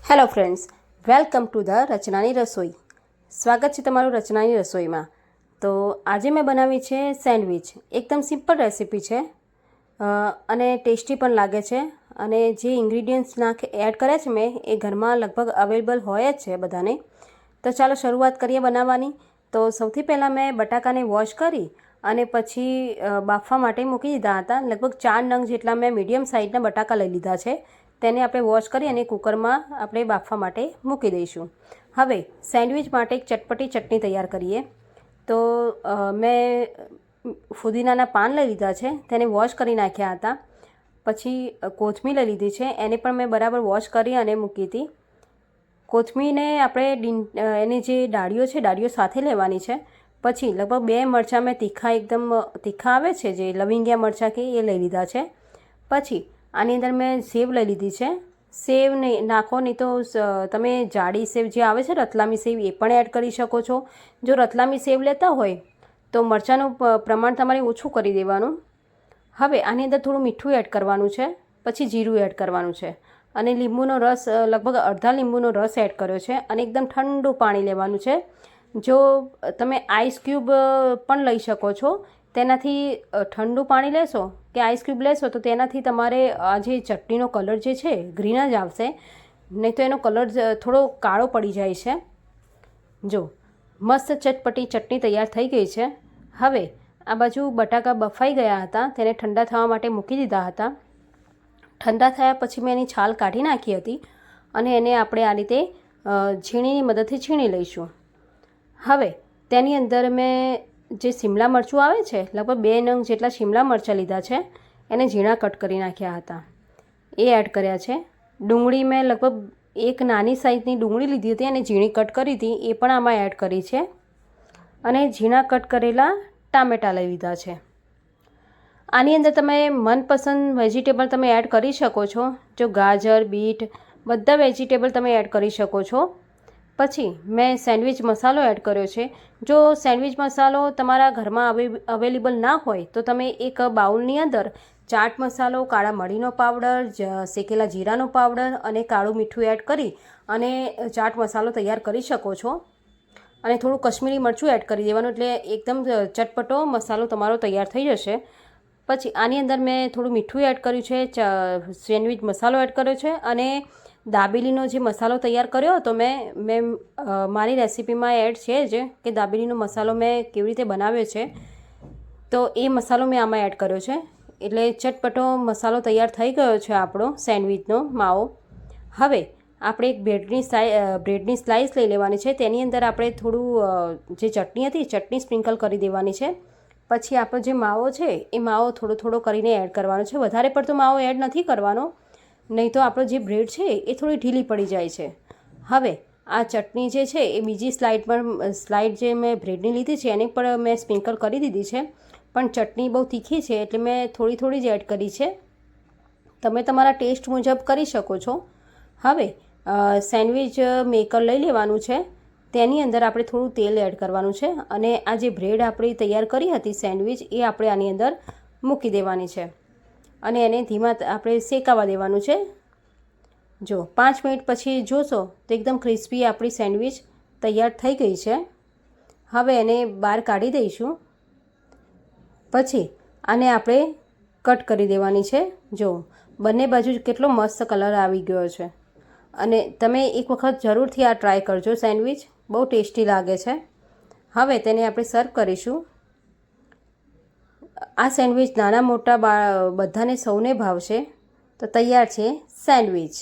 Hello friends, welcome to the રચનાની રસોઈ. સ્વાગત છે તમારું રચનાની રસોઈમાં. તો આજે મેં બનાવી છે સેન્ડવિચ. એકદમ સિમ્પલ રેસીપી છે અને ટેસ્ટી પણ લાગે છે. અને જે ઇન્ગ્રીડિયન્ટ્સ એડ કર્યા છે મેં એ ઘરમાં લગભગ અવેલેબલ હોય જ છે બધાને. તો ચાલો શરૂઆત કરીએ બનાવવાની. તો સૌથી પહેલાં મેં બટાકાને વોશ કરી અને પછી બાફવા માટે મૂકી દીધા હતા. લગભગ 4 નંગ જેટલા મેં મીડિયમ સાઇઝના બટાકા લઈ લીધા છે. તેને આપણે વોશ કરી અને કુકરમાં આપણે બાફવા માટે મૂકી દઈશું. હવે સેન્ડવિચ માટે એક ચટપટી ચટણી તૈયાર કરીએ. તો મેં ફુદીનાના પાન લઈ લીધા છે, તેને વોશ કરી નાખ્યા હતા. પછી કોથમીર લઈ લીધી છે, એને પણ મેં બરાબર વોશ કરી અને મૂકી હતી. કોથમીરને આપણે એની જે ડાળીઓ છે ડાળીઓ સાથે લેવાની છે. પછી લગભગ 2 મરચાં મેં એકદમ તીખા આવે છે જે લવિંગિયા મરચાં કે એ લઈ લીધા છે. પછી આની અંદર મેં સેવ લઈ લીધી છે. સેવ નહીં નાખો, નહીં તો તમે જાડી સેવ જે આવે છે રતલામી સેવ એ પણ એડ કરી શકો છો. જો રતલામી સેવ લેતા હોય તો મરચાંનું પ્રમાણ તમારે ઓછું કરી દેવાનું. હવે આની અંદર થોડું મીઠું એડ કરવાનું છે, પછી જીરું એડ કરવાનું છે અને લીંબુનો રસ લગભગ અડધા લીંબુનો રસ એડ કર્યો છે અને એકદમ ઠંડુ પાણી લેવાનું છે. જો તમે આઈસ ક્યુબ પણ લઈ શકો છો. તેનાથી ઠંડુ પાણી લેશો કે આઈસ ક્યુબ લેશો તો તેનાથી તમારે આ જે ચટણીનો કલર જે છે ગ્રીન જ આવશે, નહીં તો એનો કલર થોડો કાળો પડી જાય છે. જો મસ્ત ચટપટી ચટણી તૈયાર થઈ ગઈ છે. હવે આ બાજુ બટાકા બફાઈ ગયા હતા, તેને ઠંડા થવા માટે મૂકી દીધા હતા. ઠંડા થયા પછી મેં એની છાલ કાઢી નાખી હતી અને એને આપણે આ રીતે ઝીણીની મદદથી છીણી લઈશું. હવે તેની અંદર મેં જે શિમલા મરચું આવે છે લગભગ 2 નંગ જેટલા શિમલા મરચાં લીધા છે, એને ઝીણા કટ કરી નાખ્યા હતા, એ એડ કર્યા છે. ડુંગળી મેં લગભગ એક નાની સાઇઝની ડુંગળી લીધી હતી અને ઝીણી કટ કરી હતી, એ પણ આમાં એડ કરી છે. અને ઝીણા કટ કરેલા ટામેટાં લઈ લીધા છે. આની અંદર તમે મનપસંદ વેજીટેબલ તમે એડ કરી શકો છો. જો ગાજર, બીટ બધા વેજીટેબલ તમે એડ કરી શકો છો. પછી મેં સેન્ડવિચ મસાલો એડ કર્યો છે. જો સેન્ડવિચ મસાલો તમારા ઘરમાં અવેલેબલ ના હોય તો તમે એક બાઉલની અંદર ચાટ મસાલો, કાળા મરીનો પાવડર, શેકેલા જીરાનો પાવડર અને કાળું મીઠું એડ કરી અને ચાટ મસાલો તૈયાર કરી શકો છો. અને થોડું કશ્મીરી મરચું એડ કરી દેવાનું, એટલે એકદમ ચટપટો મસાલો તમારો તૈયાર થઈ જશે. પછી આની અંદર મેં થોડું મીઠું એડ કર્યું છે, સેન્ડવિચ મસાલો એડ કર્યો છે અને દાબેલીનો જે મસાલો તૈયાર કર્યો હતો મેં મારી રેસીપીમાં એડ છે જ કે દાબેલીનો મસાલો મેં કેવી રીતે બનાવ્યો છે. તો એ મસાલો મેં આમાં એડ કર્યો છે, એટલે ચટપટો મસાલો તૈયાર થઈ ગયો છે આપણો સેન્ડવિચનો માવો. હવે આપણે એક બ્રેડની સ્લાઇસ લઈ લેવાની છે. તેની અંદર આપણે થોડું જે ચટણી હતી ચટણી સ્પ્રિંકલ કરી દેવાની છે. પછી આપણો જે માવો છે એ માવો થોડો થોડો કરીને એડ કરવાનો છે. વધારે પડતો માવો એડ નથી કરવાનો, નહીં તો આપણો જે બ્રેડ છે એ થોડી ઢીલી પડી જાય છે. હવે આ ચટણી જે છે એ બીજી સ્લાઇડ જે મેં બ્રેડની લીધી છે એની પર મેં સ્પ્રિંકલ કરી દીધી છે. પણ ચટણી બહુ તીખી છે એટલે મેં થોડી થોડી જ એડ કરી છે. તમે તમારા ટેસ્ટ મુજબ કરી શકો છો. હવે સેન્ડવિચ મેકર લઈ લેવાનું છે. તેની અંદર આપણે થોડું તેલ એડ કરવાનું છે અને આ જે બ્રેડ આપણે તૈયાર કરી હતી સેન્ડવિચ એ આપણે આની અંદર મૂકી દેવાની છે અને એને ધીમા આપણે શેકાવા દેવાનું છે. જો 5 મિનિટ પછી જોશો તો એકદમ ક્રિસ્પી આપણી સેન્ડવિચ તૈયાર થઈ ગઈ છે. હવે એને બહાર કાઢી દઈશું. પછી આને આપણે કટ કરી દેવાની છે. જો બંને બાજુ કેટલો મસ્ત કલર આવી ગયો છે અને તમે એક વખત જરૂરથી આ ટ્રાય કરજો. સેન્ડવિચ બહુ ટેસ્ટી લાગે છે. હવે તેને આપણે સર્વ કરીશું. આ સેન્ડવિચ નાના મોટા બધાને સૌને ભાવશે. તો તૈયાર છે સેન્ડવિચ.